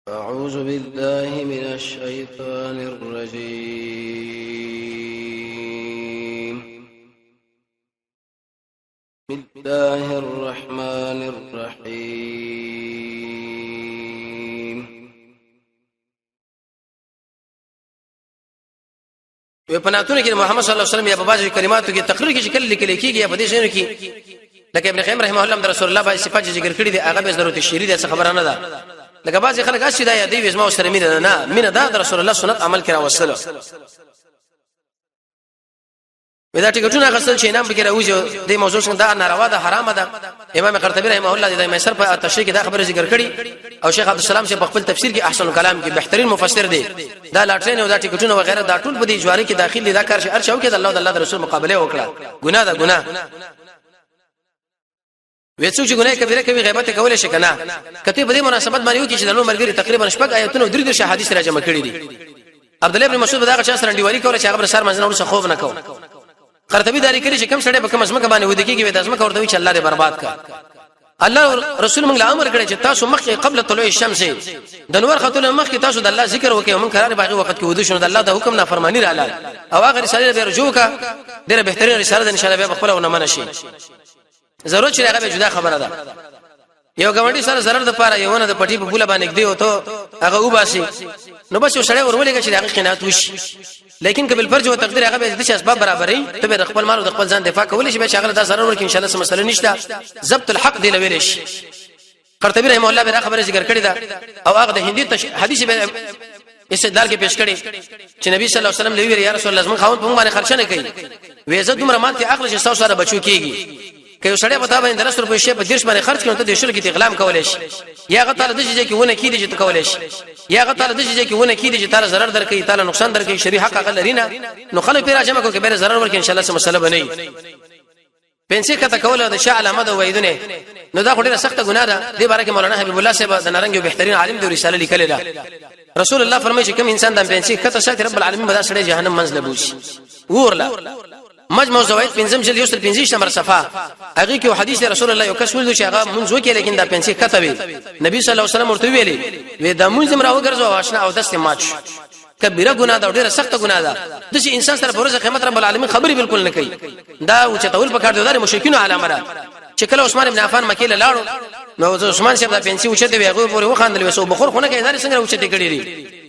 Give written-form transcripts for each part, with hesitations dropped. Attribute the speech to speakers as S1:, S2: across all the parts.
S1: أعوذ بالله من الشيطان الرجيم. بسم الله الرحمن الرحيم. په پناتونه کې محمد صلی الله علیه وسلم یا په بعضی کلماتو کې تقریر کې شکل لیکل کېږي یا په دې شنو کې لکه ابن قیم رحمه الله د رسول الله باندې صفات ذکر کړی دي هغه به ضرورت شریعت څخه خبره نه ده. لکه بعضی خلک اسی دا یادې وسما سره مینه نه مینه دا د رسول الله سنت عمل کړه وسله ودا ټیکټونه غسل چې نام بګره وځو د موضوع څنګه دا ناروا ده حرام ده. امام قرطبی رحمه الله د میسر په تشریح کې دا خبره ذکر کړي او شیخ عبد السلام چې په خپل تفسیر کې احسن الکلام کې بهترین مفسر دی. دا لاټرین او دا ټیکټونه وغیرہ دا ټول په دې جواری کې داخلي دا کار شي ارشاو کې د الله د الله رسول مقابله وکړه ګناه ده ګناه وېڅو چې ګناه کبیره کوي غیبت کول شي کنه کته په دې مناسبت باندې یو کې چې د نو مرګري تقریبا شپږ آیتونه درې درې حدیث را جمع کړي دي. عبد الله ابن مسعود دا چا سره انډیوالي کوله چې هغه سر منځنه ورسره خوف نه کو. قرطبی داری کړي چې کم سړی په کوم اسمه باندې ودی کېږي د اسمه ورته چې الله دې برباد کا. الله رسول موږ امر کړی چې تاسو مخکې قبل طلوع الشمس د نور خطونه مخکې تاسو د الله ذکر وکړئ او من قرار باغی وخت کې ودی شنو د الله د حکم نافرمانی رااله او هغه رساله به رجوع کا ډېر بهترین رساله ده ان شاء الله به خپل او نه منشي ضرورت چې هغه جدا خبره ده. یو ګاونډي سره zarar د پاره یو نه د پټي په بوله باندې دی او ته هغه وباسي نو بس سړی ورولېږي چې هغه قناعت وشي لیکن کبل فرج او تقدیر هغه به د اسباب برابرې ته به خپل مال او خپل ځان دفاع کولې شي به شغله دا zarar ورکې ان شاء الله سم مسله نشته. ضبط الحق دی لویل شي. قرطبی رحمه الله به خبره ذکر کړی دا او هغه د هندي حدیث به استدلال کې پیش کړي چې نبی صلی الله علیه وسلم لوی یا رسول الله زمون خاون په موږ باندې خرچ نه کوي وې زه دومره مات کې عقل چې تاسو سره بچو کیږي که یو سړی په تا باندې 300 روپۍ شی په دیش باندې خرج کړي ته د شل کې اغلام کولای شي یا غته د دې چې ونه کیږي چې کولای شي یا غته د دې چې ونه کیږي چې تعالی zarar درکې تعالی نقصان درکې شری حق عقل لرينا نو خلک پیرا جمع کو کې به zarar ورکې ان شاء الله سم مسله بنئ. پنځه کته کوله د شاه علامه د وېدونه نو دا خوري سخت ګناه ده. دې باره کې مولانا حبیب الله صاحب د نارنګ بهترین عالم د رساله لیکل ده. رسول الله فرمایي چې کوم انسان د پنځه کته سات رب العالمین به سړی جهنم منځ لبوش ورلا مجموع زوائد پنځم جلد یو سل 15 نمبر صفحه هغه کې حدیث رسول الله یو کس ول چې هغه منځ وکړي لیکن دا پنځه کته وی نبی صلی الله علیه وسلم ورته ویلي وې دا منځ مراو ګرځو واشنا او دسته ماچ کبیره ګناه ده ډیره سخت ګناه ده. د شي انسان سره پروسه قیامت رب العالمین خبري بالکل نه کوي دا او چې تول پکړ دی د مشرکین علامه ده چې کله عثمان ابن عفان مکه له لاړو نو عثمان صاحب دا پنځه وچته وی هغه پورې وخاندل وسو بخور خونه کې ادارې څنګه وچته کړی دي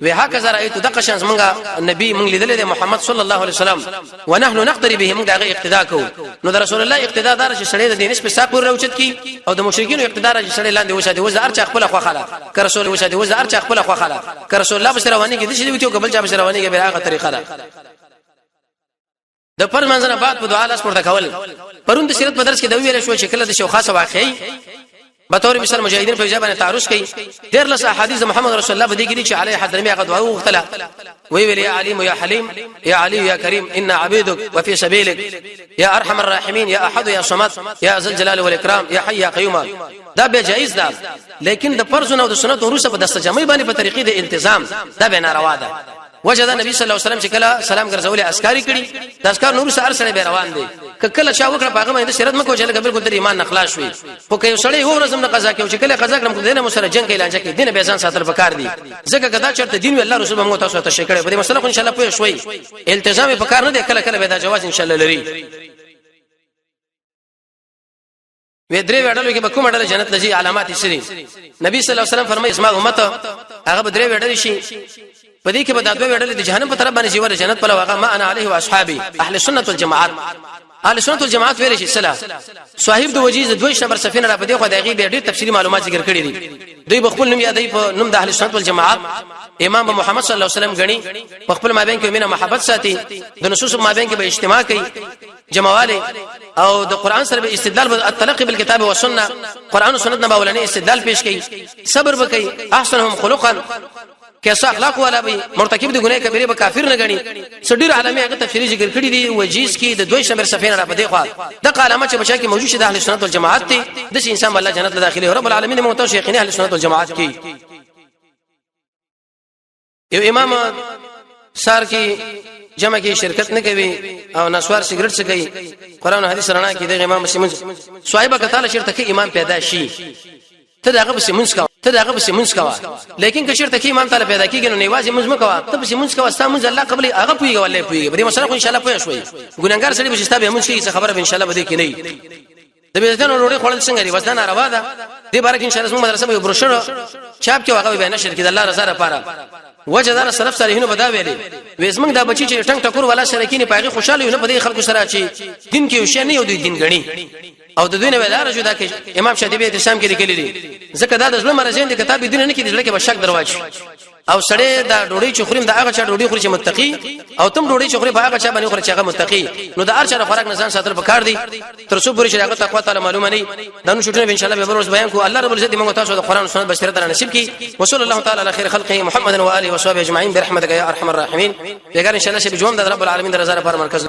S1: وی هک زرا ایت دغه شانس مونږه نبی مونږ لیدل د محمد صلی الله علیه وسلم ونحن نقتدي به مونږ هغه اقتدا کو نو د رسول الله اقتدا دار چې سړی د دینش په ساق ور اوچت کی او د مشرکین اقتدا چې سړی لاندې وشاده وز ارچ خپل خو خاله ک رسول وشاده وز ارچ خپل خو خاله ک رسول الله بس رواني کې د شي ویته قبل چا بس رواني کې به هغه طریقه ده. د پر منځنه بعد په دعا لاس پورته کول پروند سیرت په درس کې د ویل شو چې کله د شو خاصه واقعي به تور مثال مجاهدین په ځبانه تعرض کوي ډېر لس احادیث محمد رسول الله بده کې چې علی حضرمی هغه دعا وغتله وی ویل یا علیم یا حلیم یا علی یا کریم ان عبیدک وفي سبیلک یا ارحم الراحمین یا احد یا صمد یا ذل جلال والاکرام یا حی یا قیوم دا به جایز ده لیکن د فرض او د سنت وروسه په دسته جمعي باندې په طریقې د التزام دا به ناروا ده. وجه دا نبی صلی الله علیه وسلم چې کله سلام ګرځولې اسکاری کړي د اسکار نور سره سره به روان دي کله چا وکړه پاغه باندې شرط مکو چې لکه بالکل د ایمان نخلاص وي خو که یو سړی و ورځم نه قضا کوي چې کله قضا کړم دینه مو سره جنگ اعلان کوي دینه به ځان ساتل پکار دي ځکه کدا چرته دین الله رسول موږ تاسو ته شکړې په دې مسله خو ان شاء الله پوه شوي التزام پکار نه دی کله کله به دا جواز ان شاء الله لري. و درې وړلو کې به کوم وړل جنت لږی علامات سری نبی صلی الله علیه وسلم فرمایي اسما امت هغه به درې وړل شي په دې کې به د دوه وړل د جهنم په طرف باندې چې ور جنت په لوغه ما انا عليه واصحابي اهل سنت والجماعت اهل سنت والجماعت ویل شي صلاح صاحب د وجیز د 2 نمبر سفینه را په دې خو دغه به ډېر تفصیلی معلومات ذکر کړی دي. دوی بخپل نوم یادای په نوم د اهل سنت والجماعت امام محمد صلی الله علیه وسلم غني بخپل مابین کې مینه محبت ساتي د نصوص مابین کې به اجتماع کوي جماواله او د قران سره به استدلال التلقي بالكتاب والسنه قران او سنت نه باولنه استدلال پیش کوي صبر وکي احسنهم خلقا کیسه اخلاق والا به مرتکب د ګناه کبیره به کافر نه غني سډیر عالمي هغه تفسیر ذکر کړی دی وجیز کې د 2 نمبر سفینه را بده خو د علامه چې بچا کې موجود شي د اهل سنت والجماعت ته د انسان الله جنت داخلي رب العالمین موته شیخین اهل سنت والجماعت کې یو امام سار کې جمع کې شرکت نه کوي او نسوار سیګریټ څکي قران او حدیث رڼا کې د امام مسلمان صاحب کتاله شرط کې امام پیدا شي ته داغه بس منځ کا لیکن که شرط کې امام تعالی پیدا کیږي نو نیوازي منځ مکوا ته بس منځ کا ستا منځ الله قبل هغه پويږي ولې پويږي به مسله خو ان شاء الله پوي شوي ګونګار سړي به ستا به منځ کې خبره به ان شاء الله بده کې نه د بیزدان وروړي خپل څنګه دی وسدان روا ده دې بارک ان شاء الله مدرسه به بروشر چاپ کې هغه به نشر کې د الله رضا لپاره وجدار سلف صالحینو بدا ویلي وېزمنګ دا بچی چې ټنګ ټکور والا شریکین پاغي خوشاله نه بده خلکو سره چی دین کې وشي نه یو دین غني او د دوی نه ولاره جو دا کې امام شاطبی اتسام کې لیکلي دي ځکه دا د ظلم مرزین د کتاب دین نه کې د لکه بشک درواج او سړی دا ډوډۍ چې خوریم دا هغه چا ډوډۍ خوري چې متقی او تم ډوډۍ چې خوري په هغه چا باندې خوري چې هغه متقی نو دا هر چا خوراک نزان ساتل پکار دي تر څو پوری چې هغه تقوا تعالی معلومه نه دا نو شټونه ان شاء الله به ورځ بیان کو الله رب العزت موږ تاسو د قران او سنت بشریت را نصیب کی وصلی الله تعالی علی خیر خلقه محمد و آله و صحبه اجمعین برحمتک یا ارحم الراحمین بیګار ان شاء الله چې بجوم د رب العالمین د رضا لپاره مرکز